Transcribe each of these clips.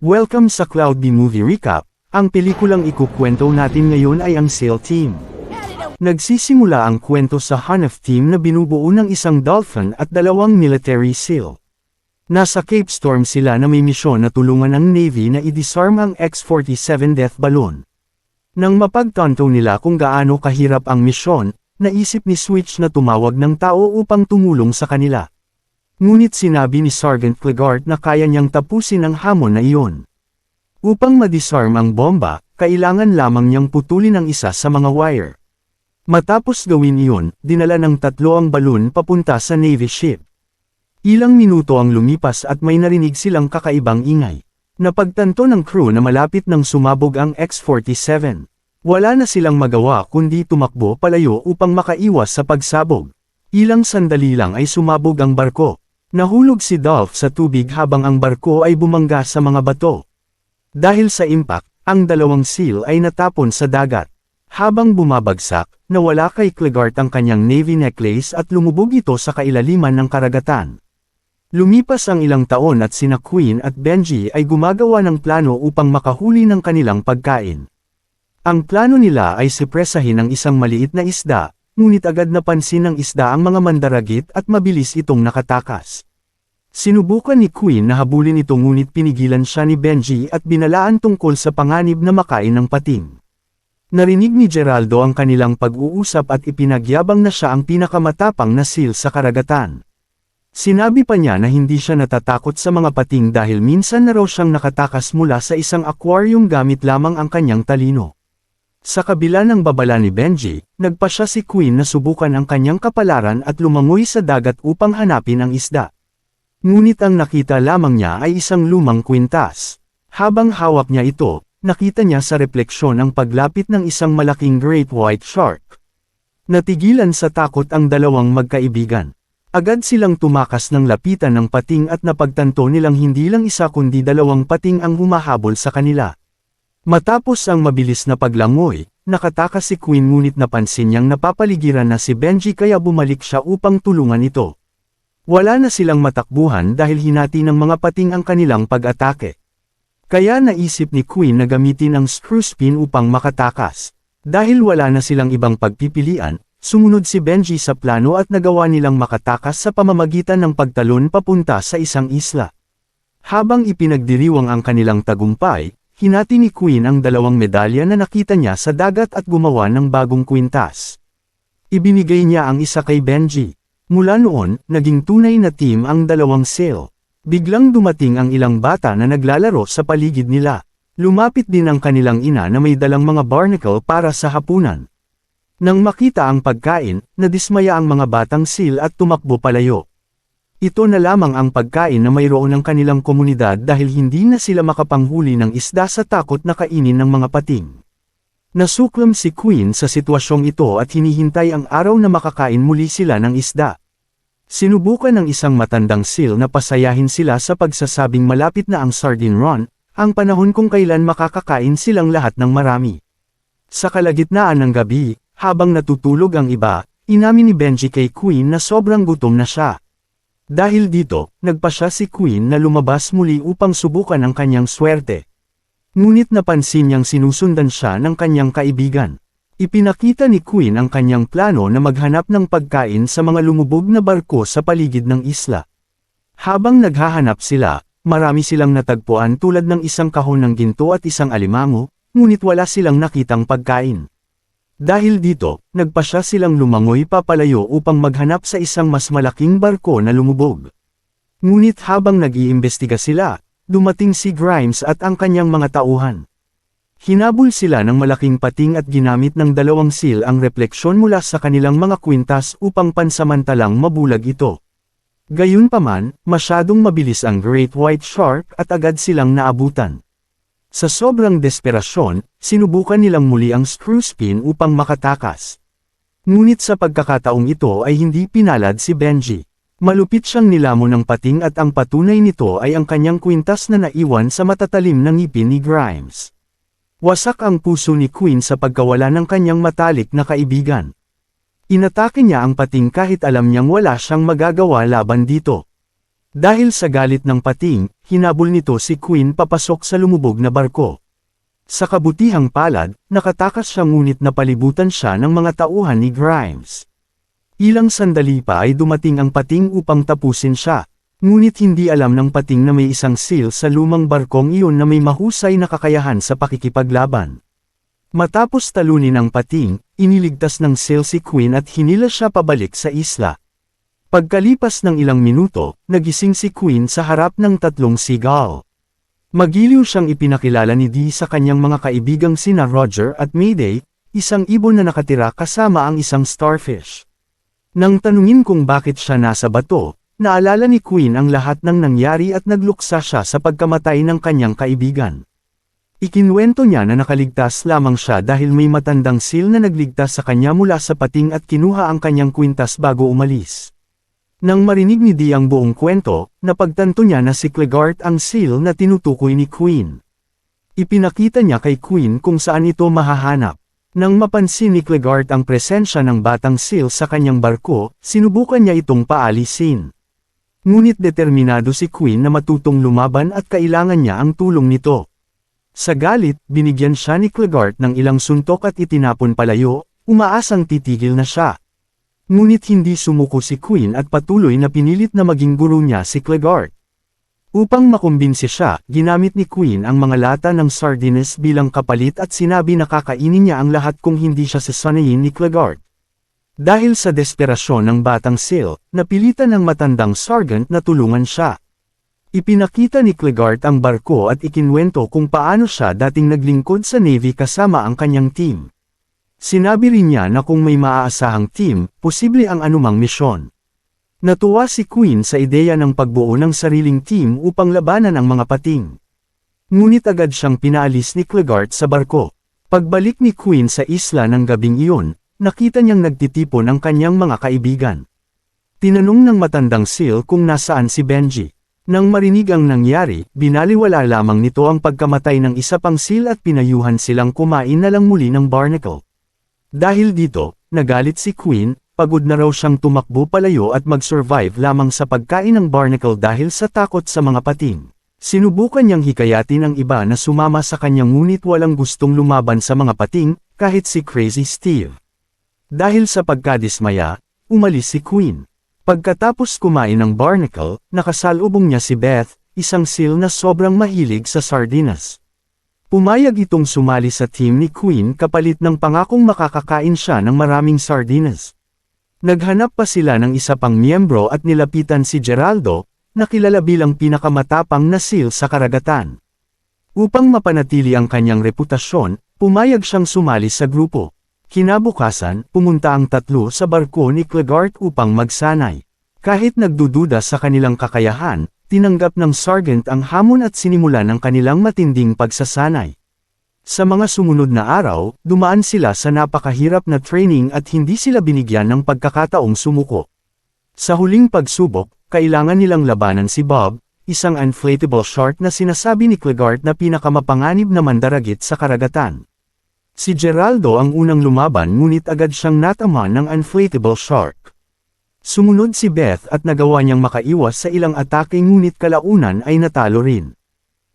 Welcome sa Cloud B Movie Recap. Ang pelikulang ikukwento natin ngayon ay ang SEAL Team. Nagsisimula ang kwento sa Hanaf Team na binubuo ng isang Dolphin at dalawang military SEAL. Nasa Cape Storm sila na may misyon na tulungan ang Navy na i-disarm ang X-47 death balloon. Nang mapagtanto nila kung gaano kahirap ang misyon, naisip ni Switch na tumawag ng tao upang tumulong sa kanila. Ngunit sinabi ni Sergeant Clegart na kaya niyang tapusin ang hamon na iyon. Upang ma-disarm ang bomba, kailangan lamang niyang putulin ang isa sa mga wire. Matapos gawin iyon, dinala ng tatlo ang balloon papunta sa Navy ship. Ilang minuto ang lumipas at may narinig silang kakaibang ingay. Napagtanto ng crew na malapit nang sumabog ang X-47. Wala na silang magawa kundi tumakbo palayo upang makaiwas sa pagsabog. Ilang sandali lang ay sumabog ang barko. Nahulog si Dolph sa tubig habang ang barko ay bumangga sa mga bato. Dahil sa impact, ang dalawang SEAL ay natapon sa dagat. Habang bumabagsak, nawala kay Clegart ang kanyang Navy necklace at lumubog ito sa kailaliman ng karagatan. Lumipas ang ilang taon at sina Queen at Benji ay gumagawa ng plano upang makahuli ng kanilang pagkain. Ang plano nila ay sipresahin ang isang maliit na isda, ngunit agad napansin ng isda ang mga mandaragit at mabilis itong nakatakas. Sinubukan ni Queen na habulin ito ngunit pinigilan siya ni Benji at binalaan tungkol sa panganib na makain ng pating. Narinig ni Geraldo ang kanilang pag-uusap at ipinagyabang na siya ang pinakamatapang na SEAL sa karagatan. Sinabi pa niya na hindi siya natatakot sa mga pating dahil minsan na raw siyang nakatakas mula sa isang aquarium gamit lamang ang kanyang talino. Sa kabila ng babala ni Benji, nagpasya si Queen na subukan ang kanyang kapalaran at lumangoy sa dagat upang hanapin ang isda. Ngunit ang nakita lamang niya ay isang lumang kwintas. Habang hawak niya ito, nakita niya sa refleksyon ang paglapit ng isang malaking great white shark. Natigilan sa takot ang dalawang magkaibigan. Agad silang tumakas ng lapitan ng pating at napagtanto nilang hindi lang isa kundi dalawang pating ang humahabol sa kanila. Matapos ang mabilis na paglangoy, nakatakas si Queen ngunit napansin niyang napapaligiran na si Benji kaya bumalik siya upang tulungan ito. Wala na silang matakbuhan dahil hinati ng mga pating ang kanilang pag-atake. Kaya naisip ni Queen na gamitin ang screw spin upang makatakas. Dahil wala na silang ibang pagpipilian, sumunod si Benji sa plano at nagawa nilang makatakas sa pamamagitan ng pagtalon papunta sa isang isla. Habang ipinagdiriwang ang kanilang tagumpay, hinati ni Queen ang dalawang medalya na nakita niya sa dagat at gumawa ng bagong kwintas. Ibinigay niya ang isa kay Benji. Mula noon, naging tunay na team ang dalawang SEAL. Biglang dumating ang ilang bata na naglalaro sa paligid nila. Lumapit din ang kanilang ina na may dalang mga barnacle para sa hapunan. Nang makita ang pagkain, nadismaya ang mga batang SEAL at tumakbo palayo. Ito na lamang ang pagkain na mayroon ng kanilang komunidad dahil hindi na sila makapanghuli ng isda sa takot na kainin ng mga pating. Nasuklam si Queen sa sitwasyong ito at hinihintay ang araw na makakain muli sila ng isda. Sinubukan ng isang matandang SEAL na pasayahin sila sa pagsasabing malapit na ang sardine run, ang panahon kung kailan makakakain silang lahat ng marami. Sa kalagitnaan ng gabi, habang natutulog ang iba, inamin ni Benji kay Queen na sobrang gutom na siya. Dahil dito, nagpasya si Queen na lumabas muli upang subukan ang kanyang swerte. Ngunit napansin niyang sinusundan siya ng kanyang kaibigan. Ipinakita ni Queen ang kanyang plano na maghanap ng pagkain sa mga lumubog na barko sa paligid ng isla. Habang naghahanap sila, marami silang natagpuan tulad ng isang kahon ng ginto at isang alimango, ngunit wala silang nakitang pagkain. Dahil dito, nagpasya silang lumangoy papalayo upang maghanap sa isang mas malaking barko na lumubog. Ngunit habang nag-iimbestiga sila, dumating si Grimes at ang kanyang mga tauhan. Hinabol sila ng malaking pating at ginamit ng dalawang SEAL ang refleksyon mula sa kanilang mga kwintas upang pansamantalang mabulag ito. Gayunpaman, masyadong mabilis ang Great White Shark at agad silang naabutan. Sa sobrang desperasyon, sinubukan nilang muli ang screw spin upang makatakas. Ngunit sa pagkakataong ito ay hindi pinalad si Benji. Malupit siyang nilamon ng pating at ang patunay nito ay ang kanyang kwintas na naiwan sa matatalim na ngipin ni Grimes. Wasak ang puso ni Queen sa pagkawala ng kanyang matalik na kaibigan. Inatake niya ang pating kahit alam niyang wala siyang magagawa laban dito. Dahil sa galit ng pating, hinabol nito si Queen papasok sa lumubog na barko. Sa kabutihang palad, nakatakas siya ngunit napalibutan siya ng mga tauhan ni Grimes. Ilang sandali pa ay dumating ang pating upang tapusin siya, ngunit hindi alam ng pating na may isang seal sa lumang barkong iyon na may mahusay na kakayahan sa pakikipaglaban. Matapos talunin ang pating, iniligtas ng seal si Queen at hinila siya pabalik sa isla. Pagkalipas ng ilang minuto, nagising si Queen sa harap ng 3 seagull. Magiliw siyang ipinakilala ni Dee sa kanyang mga kaibigang sina Roger at Mayday, isang ibon na nakatira kasama ang isang starfish. Nang tanungin kung bakit siya nasa bato, naalala ni Queen ang lahat ng nangyari at nagluksa siya sa pagkamatay ng kanyang kaibigan. Ikinwento niya na nakaligtas lamang siya dahil may matandang seal na nagligtas sa kanya mula sa pating at kinuha ang kanyang kwintas bago umalis. Nang marinig ni Dee ang buong kwento, napagtanto niya na si Clegart ang seal na tinutukoy ni Queen. Ipinakita niya kay Queen kung saan ito mahahanap. Nang mapansin ni Clegart ang presensya ng batang seal sa kanyang barko, sinubukan niya itong paalisin. Ngunit determinado si Queen na matutong lumaban at kailangan niya ang tulong nito. Sa galit, binigyan siya ni Clegart ng ilang suntok at itinapon palayo, umaasang titigil na siya. Ngunit hindi sumuko si Queen at patuloy na pinilit na maging guro niya si Clegart. Upang makumbinsi siya, ginamit ni Queen ang mga lata ng sardines bilang kapalit at sinabi na kakainin niya ang lahat kung hindi siya sasanayin ni Clegart. Dahil sa desperasyon ng batang seal, napilitan ng matandang sergeant na tulungan siya. Ipinakita ni Clegart ang barko at ikinwento kung paano siya dating naglingkod sa Navy kasama ang kanyang team. Sinabi rin niya na kung may maaasahang team, posible ang anumang misyon. Natuwa si Queen sa ideya ng pagbuo ng sariling team upang labanan ang mga pating. Ngunit agad siyang pinaalis ni Clegart sa barko. Pagbalik ni Queen sa isla ng gabing iyon, nakita niyang nagtitipon ang kanyang mga kaibigan. Tinanong ng matandang seal kung nasaan si Benji. Nang marinig ang nangyari, binaliwala lamang nito ang pagkamatay ng isa pang seal at pinayuhan silang kumain na lang muli ng barnacle. Dahil dito, nagalit si Queen, pagod na raw siyang tumakbo palayo at mag-survive lamang sa pagkain ng barnacle dahil sa takot sa mga pating. Sinubukan niyang hikayatin ang iba na sumama sa kanya ngunit walang gustong lumaban sa mga pating, kahit si Crazy Steve. Dahil sa pagkadismaya, umalis si Queen. Pagkatapos kumain ng barnacle, nakasalubong niya si Beth, isang seal na sobrang mahilig sa sardinas. Pumayag itong sumali sa team ni Queen kapalit ng pangakong makakakain siya ng maraming sardinas. Naghanap pa sila ng isa pang miyembro at nilapitan si Geraldo, na kilala bilang pinakamatapang na seal sa karagatan. Upang mapanatili ang kanyang reputasyon, pumayag siyang sumali sa grupo. Kinabukasan, pumunta ang tatlo sa barko ni Clegart upang magsanay. Kahit nagdududa sa kanilang kakayahan, tinanggap ng sergeant ang hamon at sinimulan ang kanilang matinding pagsasanay. Sa mga sumunod na araw, dumaan sila sa napakahirap na training at hindi sila binigyan ng pagkakataong sumuko. Sa huling pagsubok, kailangan nilang labanan si Bob, isang inflatable shark na sinasabi ni Clegart na pinakamapanganib na mandaragit sa karagatan. Si Geraldo ang unang lumaban ngunit agad siyang natamaan ng inflatable shark. Sumunod si Beth at nagawa niyang makaiwas sa ilang atake ngunit kalaunan ay natalo rin.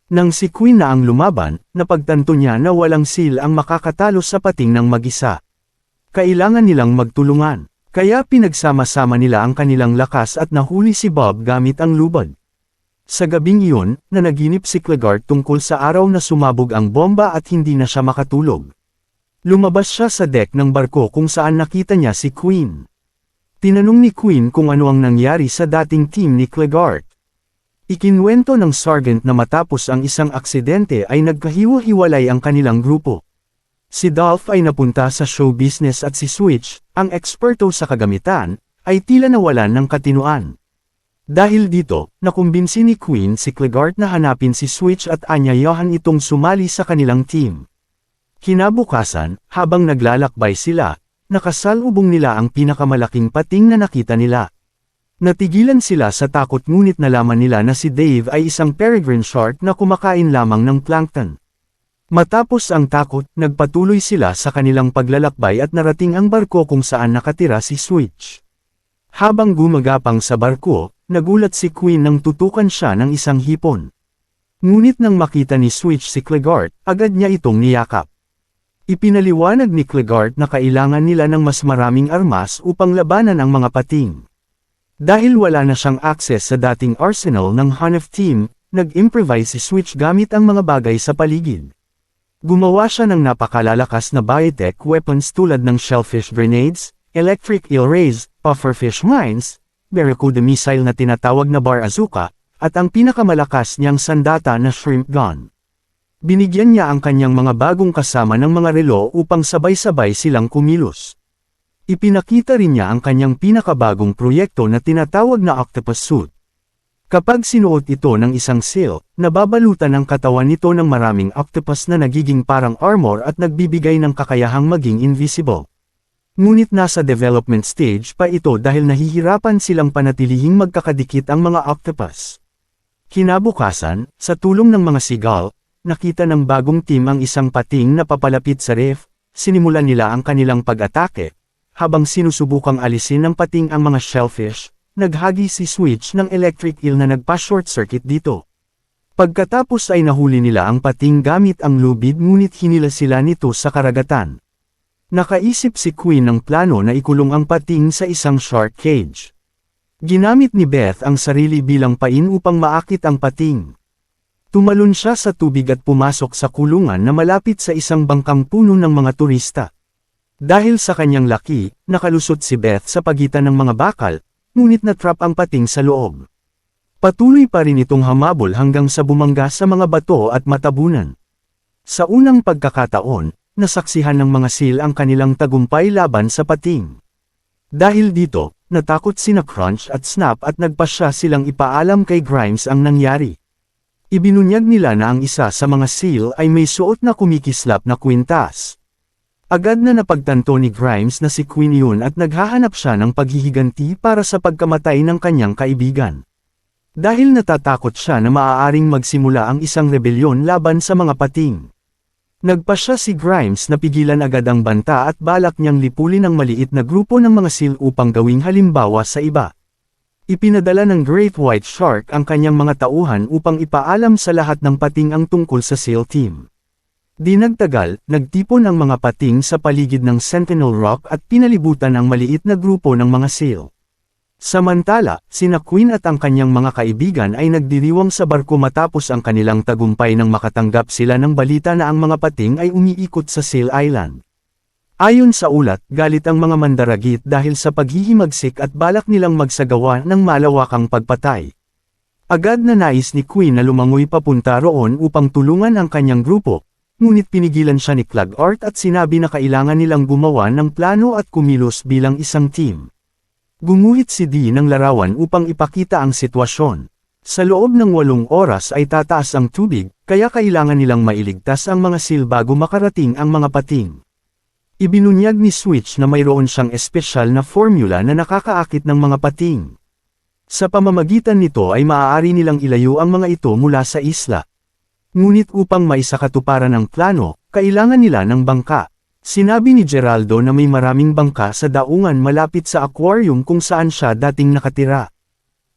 Nang si Queen na ang lumaban, napagtanto niya na walang seal ang makakatalo sa pating ng mag-isa. Kailangan nilang magtulungan, kaya pinagsama-sama nila ang kanilang lakas at nahuli si Bob gamit ang lubad. Sa gabing iyon, nanaginip si Clegart tungkol sa araw na sumabog ang bomba at hindi na siya makatulog. Lumabas siya sa deck ng barko kung saan nakita niya si Queen. Tinanong ni Queen kung ano ang nangyari sa dating team ni Clegart. Ikinwento ng sergeant na matapos ang isang aksidente ay nagkahiwa-hiwalay ang kanilang grupo. Si Dolph ay napunta sa show business at si Switch, ang eksperto sa kagamitan, ay tila nawalan ng katinuan. Dahil dito, nakumbinsi ni Queen si Clegart na hanapin si Switch at anyayahan itong sumali sa kanilang team. Kinabukasan, habang naglalakbay sila, nakasalubong nila ang pinakamalaking pating na nakita nila. Natigilan sila sa takot ngunit nalaman nila na si Dave ay isang peregrine shark na kumakain lamang ng plankton. Matapos ang takot, nagpatuloy sila sa kanilang paglalakbay at narating ang barko kung saan nakatira si Switch. Habang gumagapang sa barko, nagulat si Queen nang tutukan siya ng isang hipon. Ngunit nang makita ni Switch si Clegart, agad niya itong niyakap. Ipinaliwanag ni Clegart na kailangan nila ng mas maraming armas upang labanan ang mga pating. Dahil wala na siyang access sa dating arsenal ng Hanef team, nag-improvise si Switch gamit ang mga bagay sa paligid. Gumawa siya ng napakalalakas na biotech weapons tulad ng shellfish grenades, electric eel rays, pufferfish mines, Barracuda missile na tinatawag na Bar Azuka, at ang pinakamalakas niyang sandata na shrimp gun. Binigyan niya ang kanyang mga bagong kasama ng mga relo upang sabay-sabay silang kumilos. Ipinakita rin niya ang kanyang pinakabagong proyekto na tinatawag na octopus suit. Kapag sinuot ito ng isang seal, nababalutan ang katawan nito ng maraming octopus na nagiging parang armor at nagbibigay ng kakayahang maging invisible. Ngunit nasa development stage pa ito dahil nahihirapan silang panatilihing magkakadikit ang mga octopus. Kinabukasan, sa tulong ng mga seagull, nakita ng bagong team ang isang pating na papalapit sa reef, sinimulan nila ang kanilang pag-atake. Habang sinusubukang alisin ng pating ang mga shellfish, naghagi si Switch ng electric eel na nagpa-short circuit dito. Pagkatapos ay nahuli nila ang pating gamit ang lubid ngunit hinila sila nito sa karagatan. Nakaisip si Queen ng plano na ikulong ang pating sa isang shark cage. Ginamit ni Beth ang sarili bilang pain upang maakit ang pating. Tumalon siya sa tubig at pumasok sa kulungan na malapit sa isang bangkang puno ng mga turista. Dahil sa kanyang laki, nakalusot si Beth sa pagitan ng mga bakal, ngunit natrap ang pating sa loob. Patuloy pa rin itong hamabol hanggang sa bumangga sa mga bato at matabunan. Sa unang pagkakataon, nasaksihan ng mga seal ang kanilang tagumpay laban sa pating. Dahil dito, natakot sina Crunch at Snap at nagpasya silang ipaalam kay Grimes ang nangyari. Ibinunyag nila na ang isa sa mga seal ay may suot na kumikislap na kwintas. Agad na napagtanto ni Grimes na si Queen yun at naghahanap siya ng paghihiganti para sa pagkamatay ng kanyang kaibigan. Dahil natatakot siya na maaaring magsimula ang isang rebelyon laban sa mga pating. Nagpasya si Grimes na pigilan agad ang banta at balak niyang lipulin ang maliit na grupo ng mga seal upang gawing halimbawa sa iba. Ipinadala ng Great White Shark ang kanyang mga tauhan upang ipaalam sa lahat ng pating ang tungkol sa SEAL team. Di nagtagal, nagtipon ang mga pating sa paligid ng Sentinel Rock at pinalibutan ang maliit na grupo ng mga SEAL. Samantala, sina Queen at ang kanyang mga kaibigan ay nagdiriwang sa barko matapos ang kanilang tagumpay nang makatanggap sila ng balita na ang mga pating ay umiikot sa SEAL Island. Ayon sa ulat, galit ang mga mandaragit dahil sa paghihimagsik at balak nilang magsagawa ng malawakang pagpatay. Agad na nais ni Queen na lumangoy papunta roon upang tulungan ang kanyang grupo. Ngunit pinigilan siya ni Clegart at sinabi na kailangan nilang gumawa ng plano at kumilos bilang isang team. Gumuhit si Dee ng larawan upang ipakita ang sitwasyon. Sa loob ng 8 oras ay tataas ang tubig, kaya kailangan nilang mailigtas ang mga seal bago makarating ang mga pating. Ibinunyag ni Switch na mayroon siyang espesyal na formula na nakakaakit ng mga pating. Sa pamamagitan nito ay maaari nilang ilayo ang mga ito mula sa isla. Ngunit upang maisakatuparan ang plano, kailangan nila ng bangka. Sinabi ni Geraldo na may maraming bangka sa daungan malapit sa aquarium kung saan siya dating nakatira.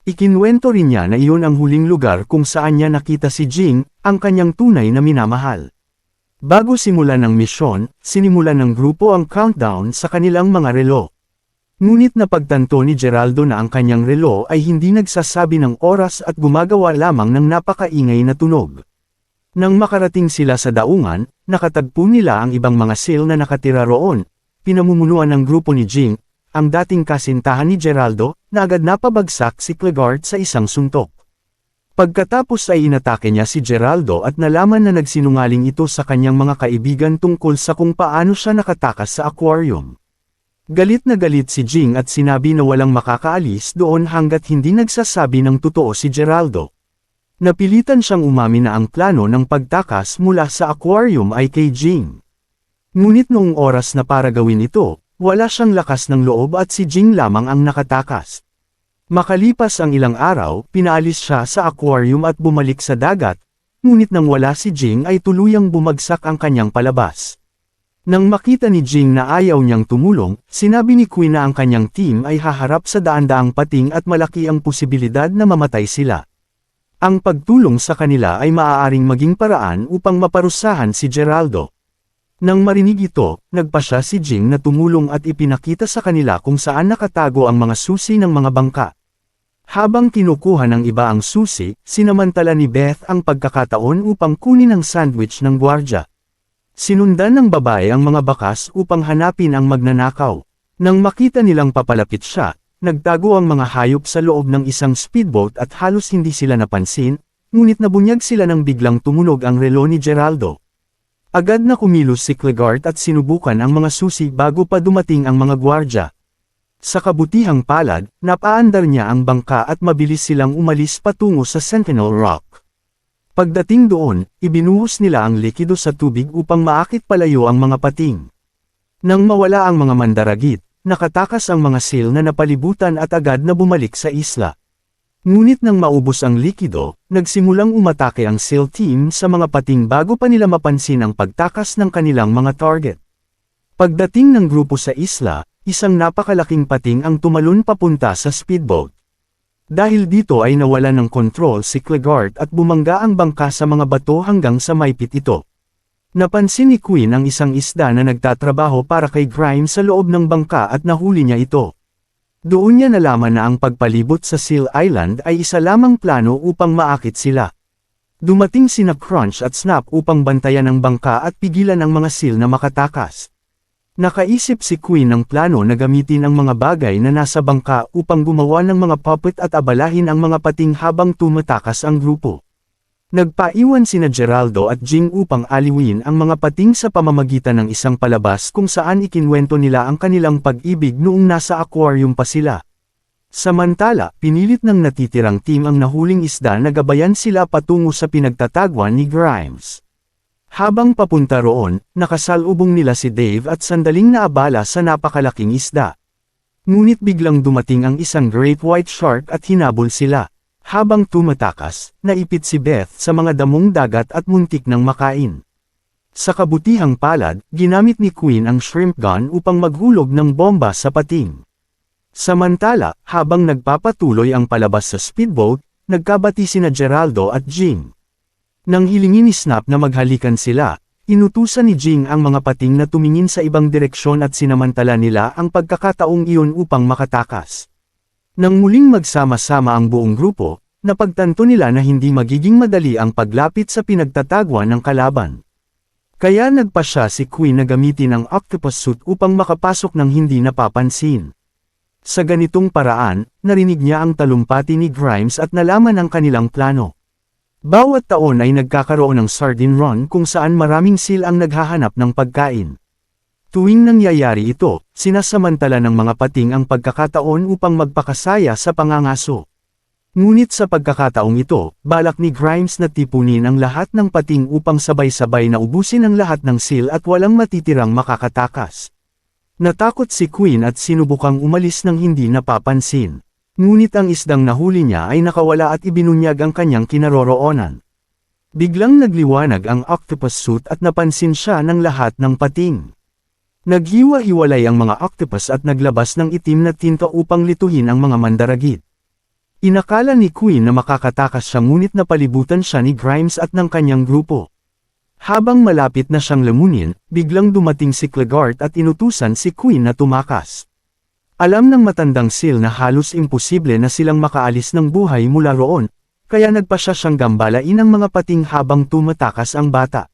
Ikinwento rin niya na iyon ang huling lugar kung saan niya nakita si Jing, ang kanyang tunay na minamahal. Bago simulan ang misyon, sinimulan ng grupo ang countdown sa kanilang mga relo. Ngunit napagtanto ni Geraldo na ang kanyang relo ay hindi nagsasabi ng oras at gumagawa lamang ng napakaingay na tunog. Nang makarating sila sa daungan, nakatagpo nila ang ibang mga seal na nakatira roon. Pinamumunuan ng grupo ni Jing, ang dating kasintahan ni Geraldo, na agad napabagsak si Clegart sa isang suntok. Pagkatapos ay inatake niya si Geraldo at nalaman na nagsinungaling ito sa kanyang mga kaibigan tungkol sa kung paano siya nakatakas sa aquarium. Galit na galit si Jing at sinabi na walang makakaalis doon hanggat hindi nagsasabi ng totoo si Geraldo. Napilitan siyang umamin na ang plano ng pagtakas mula sa aquarium ay kay Jing. Ngunit noong oras na para gawin ito, wala siyang lakas ng loob at si Jing lamang ang nakatakas. Makalipas ang ilang araw, pinaalis siya sa aquarium at bumalik sa dagat, ngunit nang wala si Jing ay tuluyang bumagsak ang kanyang palabas. Nang makita ni Jing na ayaw niyang tumulong, sinabi ni Queen na ang kanyang team ay haharap sa daan-daang pating at malaki ang posibilidad na mamatay sila. Ang pagtulong sa kanila ay maaaring maging paraan upang maparusahan si Geraldo. Nang marinig ito, nagpasya si Jing na tumulong at ipinakita sa kanila kung saan nakatago ang mga susi ng mga bangka. Habang kinukuha ng iba ang susi, sinamantala ni Beth ang pagkakataon upang kunin ang sandwich ng gwardya. Sinundan ng babae ang mga bakas upang hanapin ang magnanakaw. Nang makita nilang papalapit siya, nagtago ang mga hayop sa loob ng isang speedboat at halos hindi sila napansin, ngunit nabunyag sila nang biglang tumunog ang relo ni Geraldo. Agad na kumilos si Clegart at sinubukan ang mga susi bago pa dumating ang mga gwardya. Sa kabutihang palad, napaandar niya ang bangka at mabilis silang umalis patungo sa Sentinel Rock. Pagdating doon, ibinuhos nila ang likido sa tubig upang maakit palayo ang mga pating. Nang mawala ang mga mandaragit, nakatakas ang mga seal na napalibutan at agad na bumalik sa isla. Ngunit nang maubos ang likido, nagsimulang umatake ang seal team sa mga pating bago pa nila mapansin ang pagtakas ng kanilang mga target. Pagdating ng grupo sa isla, isang napakalaking pating ang tumalon papunta sa speedboat. Dahil dito ay nawalan ng kontrol si Clegart at bumangga ang bangka sa mga bato hanggang sa maipit ito. Napansin ni Queen ang isang isda na nagtatrabaho para kay Grimes sa loob ng bangka at nahuli niya ito. Doon niya nalaman na ang pagpalibot sa Seal Island ay isa lamang plano upang maakit sila. Dumating sina Crunch at Snap upang bantayan ang bangka at pigilan ang mga seal na makatakas. Nakaisip si Queen ng plano na gamitin ang mga bagay na nasa bangka upang gumawa ng mga puppet at abalahin ang mga pating habang tumatakas ang grupo. Nagpaiwan sina Geraldo at Jing upang aliwin ang mga pating sa pamamagitan ng isang palabas kung saan ikinwento nila ang kanilang pag-ibig noong nasa aquarium pa sila. Samantala, pinilit ng natitirang team ang nahuling isda na gabayan sila patungo sa pinagtatagwan ni Grimes. Habang papunta roon, nakasalubong nila si Dave at sandaling naabala sa napakalaking isda. Ngunit biglang dumating ang isang great white shark at hinabol sila. Habang tumatakas, naipit si Beth sa mga damong dagat at muntik ng makain. Sa kabutihang palad, ginamit ni Queen ang shrimp gun upang maghulog ng bomba sa pating. Samantala, habang nagpapatuloy ang palabas sa speedboat, nagkabati sina Geraldo at Jing. Nang hilingin ni Snap na maghalikan sila, inutusan ni Jing ang mga pating na tumingin sa ibang direksyon at sinamantala nila ang pagkakataong iyon upang makatakas. Nang muling magsama-sama ang buong grupo, napagtanto nila na hindi magiging madali ang paglapit sa pinagtatagwan ng kalaban. Kaya nagpasya si Queen na gamitin ang octopus suit upang makapasok ng hindi napapansin. Sa ganitong paraan, narinig niya ang talumpati ni Grimes at nalaman ang kanilang plano. Bawat taon ay nagkakaroon ng sardine run kung saan maraming seal ang naghahanap ng pagkain. Tuwing nangyayari ito, sinasamantala ng mga pating ang pagkakataon upang magpakasaya sa pangangaso. Ngunit sa pagkakataong ito, balak ni Grimes na tipunin ang lahat ng pating upang sabay-sabay na ubusin ang lahat ng seal at walang matitirang makakatakas. Natakot si Queen at sinubukang umalis ng hindi napapansin. Ngunit ang isdang nahuli niya ay nakawala at ibinunyag ang kanyang kinaroroonan. Biglang nagliwanag ang octopus suit at napansin siya ng lahat ng pating. Naghiwa-hiwalay ang mga octopus at naglabas ng itim na tinta upang lituhin ang mga mandaragit. Inakala ni Queen na makakatakas siya ngunit napalibutan siya ni Grimes at ng kanyang grupo. Habang malapit na siyang lamunin, biglang dumating si Clegart at inutusan si Queen na tumakas. Alam ng matandang seal na halos imposible na silang makaalis ng buhay mula roon, kaya nagpasya siyang gambalain ang mga pating habang tumatakas ang bata.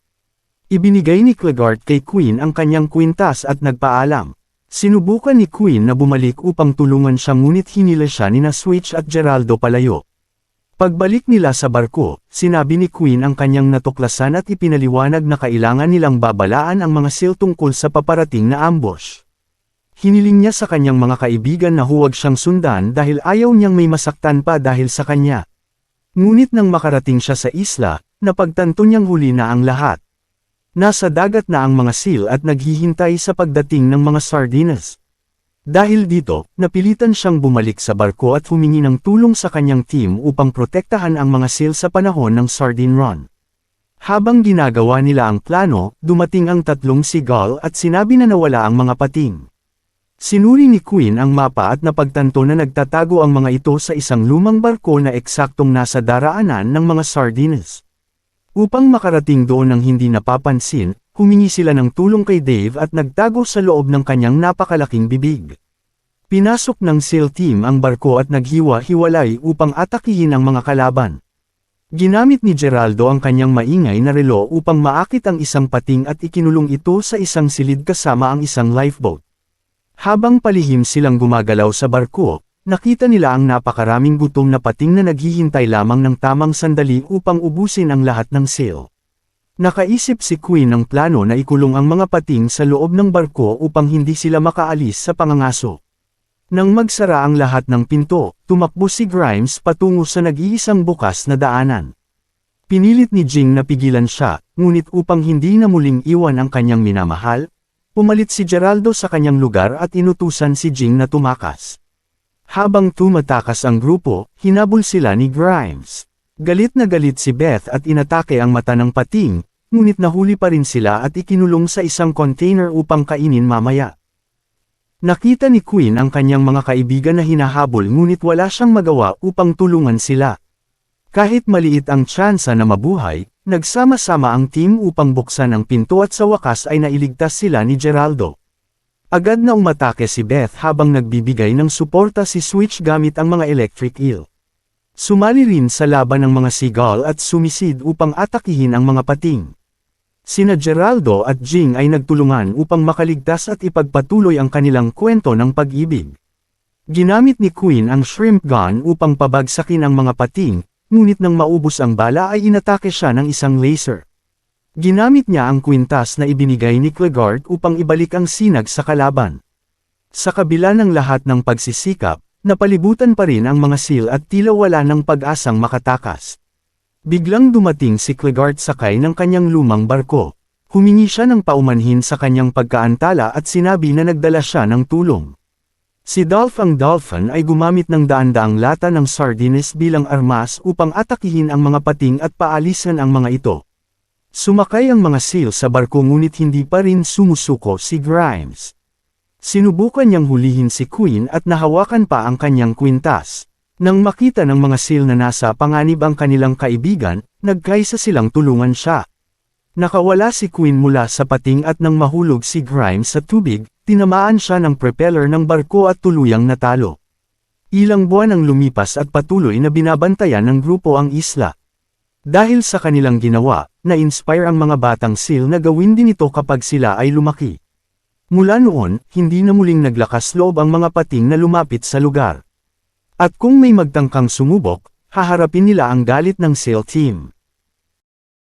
Ibinigay ni Clegart kay Queen ang kanyang kwintas at nagpaalam. Sinubukan ni Queen na bumalik upang tulungan siya ngunit hinila siya ni na Switch at Geraldo palayo. Pagbalik nila sa barko, sinabi ni Queen ang kanyang natuklasan at ipinaliwanag na kailangan nilang babalaan ang mga seal tungkol sa paparating na ambush. Hiniling niya sa kanyang mga kaibigan na huwag siyang sundan dahil ayaw niyang may masaktan pa dahil sa kanya. Ngunit nang makarating siya sa isla, napagtanto niyang huli na ang lahat. Nasa dagat na ang mga seal at naghihintay sa pagdating ng mga sardines. Dahil dito, napilitan siyang bumalik sa barko at humingi ng tulong sa kanyang team upang protektahan ang mga seal sa panahon ng sardine run. Habang ginagawa nila ang plano, dumating ang tatlong seagull at sinabi na nawala ang mga pating. Sinuri ni Queen ang mapa at napagtanto na nagtatago ang mga ito sa isang lumang barko na eksaktong nasa daraanan ng mga sardines. Upang makarating doon ng hindi napapansin, humingi sila ng tulong kay Dave at nagtago sa loob ng kanyang napakalaking bibig. Pinasok ng SEAL team ang barko at naghiwa-hiwalay upang atakihin ang mga kalaban. Ginamit ni Geraldo ang kanyang maingay na relo upang maakit ang isang pating at ikinulong ito sa isang silid kasama ang isang lifeboat. Habang palihim silang gumagalaw sa barko, nakita nila ang napakaraming gutom na pating na naghihintay lamang ng tamang sandali upang ubusin ang lahat ng SEAL. Nakaisip si Queen ng plano na ikulong ang mga pating sa loob ng barko upang hindi sila makaalis sa pangangaso. Nang magsara ang lahat ng pinto, tumakbo si Grimes patungo sa nag-iisang bukas na daanan. Pinilit ni Jing na pigilan siya, ngunit upang hindi na muling iwan ang kanyang minamahal, pumalit si Geraldo sa kanyang lugar at inutusan si Jing na tumakas. Habang tumatakas ang grupo, hinabol sila ni Grimes. Galit na galit si Beth at inatake ang mata ng pating, ngunit nahuli pa rin sila at ikinulong sa isang container upang kainin mamaya. Nakita ni Queen ang kanyang mga kaibigan na hinahabol ngunit wala siyang magawa upang tulungan sila. Kahit maliit ang tsansa na mabuhay, nagsama-sama ang team upang buksan ang pinto at sa wakas ay nailigtas sila ni Geraldo. Agad na umatake si Beth habang nagbibigay ng suporta si Switch gamit ang mga electric eel. Sumali rin sa laban ng mga seagull at sumisid upang atakihin ang mga pating. Sina Geraldo at Jing ay nagtulungan upang makaligtas at ipagpatuloy ang kanilang kwento ng pag-ibig. Ginamit ni Queen ang shrimp gun upang pabagsakin ang mga pating, ngunit nang maubos ang bala ay inatake siya ng isang laser. Ginamit niya ang kwintas na ibinigay ni Clegard upang ibalik ang sinag sa kalaban. Sa kabila ng lahat ng pagsisikap, napalibutan pa rin ang mga SEAL at tila wala ng pag-asang makatakas. Biglang dumating si Clegard sakay ng kanyang lumang barko. Humingi siya ng paumanhin sa kanyang pagkaantala at sinabi na nagdala siya ng tulong. Si Dolph ang Dolphin ay gumamit ng daan-daang lata ng sardines bilang armas upang atakihin ang mga pating at paalisan ang mga ito. Sumakay ang mga SEAL sa barko ngunit hindi pa rin sumusuko si Grimes. Sinubukan niyang hulihin si Queen at nahawakan pa ang kanyang kwintas. Nang makita ng mga SEAL na nasa panganib ang kanilang kaibigan, nagkaisa silang tulungan siya. Nakawala si Queen mula sa pating at nang mahulog si Grimes sa tubig, tinamaan siya ng propeller ng barko at tuluyang natalo. Ilang buwan ang lumipas at patuloy na binabantayan ng grupo ang isla. Dahil sa kanilang ginawa, na-inspire ang mga batang SEAL na gawin din ito kapag sila ay lumaki. Mula noon, hindi na muling naglakas loob ang mga pating na lumapit sa lugar. At kung may magtangkang sumubok, haharapin nila ang galit ng SEAL team.